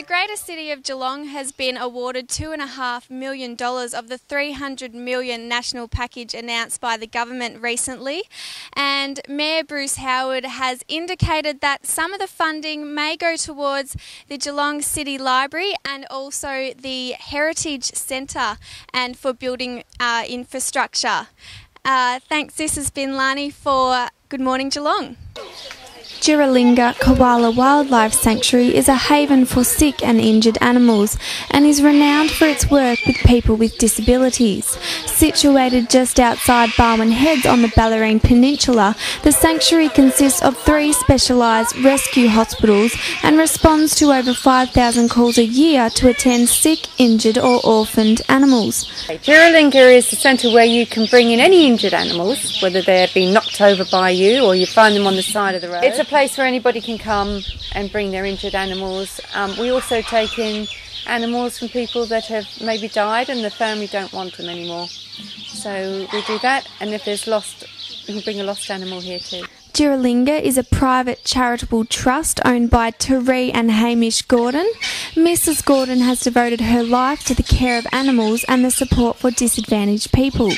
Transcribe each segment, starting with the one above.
The Greater City of Geelong has been awarded $2.5 million of the $300 million national package announced by the government recently, and Mayor Bruce Howard has indicated that some of the funding may go towards the Geelong City Library and also the Heritage Centre and for building infrastructure. Thanks, this has been Larni for Good Morning Geelong. Jiralinga Koala Wildlife Sanctuary is a haven for sick and injured animals and is renowned for its work with people with disabilities. Situated just outside Barwon Heads on the Bellarine Peninsula, the sanctuary consists of 3 specialised rescue hospitals and responds to over 5,000 calls a year to attend sick, injured or orphaned animals. Jiralinga is the centre where you can bring in any injured animals, whether they're being knocked over by you or you find them on the side of the road. It's a place where anybody can come and bring their injured animals. We also take in animals from people that have maybe died and the family don't want them anymore. So we do that, and if there's lost, we can bring a lost animal here too. Jiralinga is a private charitable trust owned by Teree and Hamish Gordon. Mrs. Gordon has devoted her life to the care of animals and the support for disadvantaged people.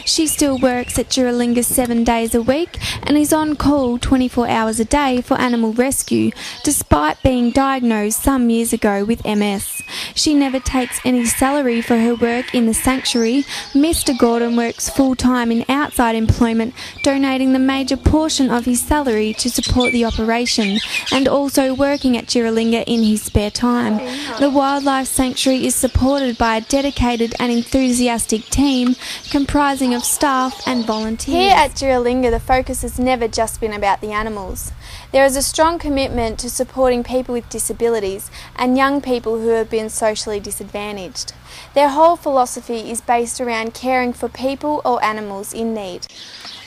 She still works at Jiralinga 7 days a week and is on call 24 hours a day for animal rescue, despite being diagnosed some years ago with MS. She never takes any salary for her work in the sanctuary. Mr. Gordon works full-time in outside employment, donating the major portion of his salary to support the operation and also working at Jiralinga in his spare time. The wildlife sanctuary is supported by a dedicated and enthusiastic team comprising of staff and volunteers. Here at Jiralinga, the focus has never just been about the animals. There is a strong commitment to supporting people with disabilities and young people who have been socially disadvantaged. Their whole philosophy is based around caring for people or animals in need.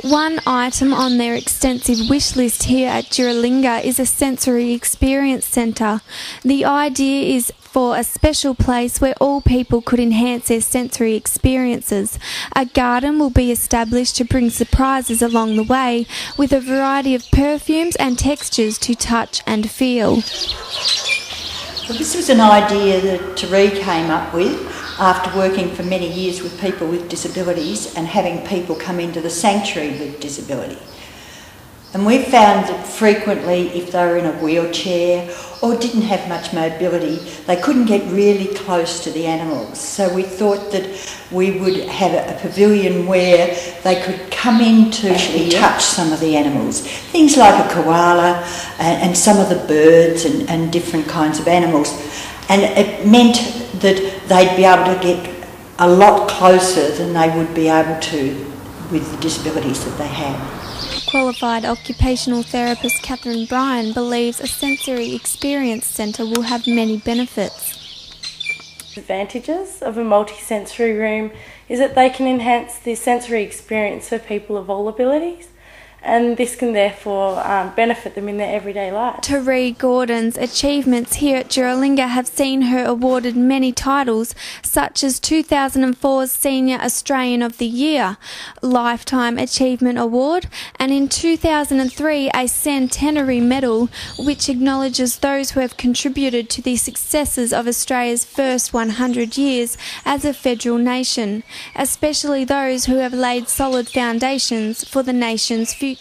One item on their extensive wish list here at Jiralinga is a sensory experience centre. The idea is for a special place where all people could enhance their sensory experiences. A garden will be established to bring surprises along the way, with a variety of perfumes and textures to touch and feel. Well, this was an idea that Teree came up with after working for many years with people with disabilities and having people come into the sanctuary with disability. And we found that frequently, if they were in a wheelchair or didn't have much mobility, they couldn't get really close to the animals. So we thought that we would have a pavilion where they could come in to actually touch some of the animals. Things like a koala and some of the birds and different kinds of animals. And it meant that they'd be able to get a lot closer than they would be able to with the disabilities that they have. Qualified occupational therapist Catherine Bryan believes a sensory experience centre will have many benefits. The advantages of a multi-sensory room is that they can enhance the sensory experience for people of all abilities, and this can therefore benefit them in their everyday life. Teree Gordon's achievements here at Jiralinga have seen her awarded many titles, such as 2004's Senior Australian of the Year, Lifetime Achievement Award, and in 2003 a Centenary Medal, which acknowledges those who have contributed to the successes of Australia's first 100 years as a federal nation, especially those who have laid solid foundations for the nation's future.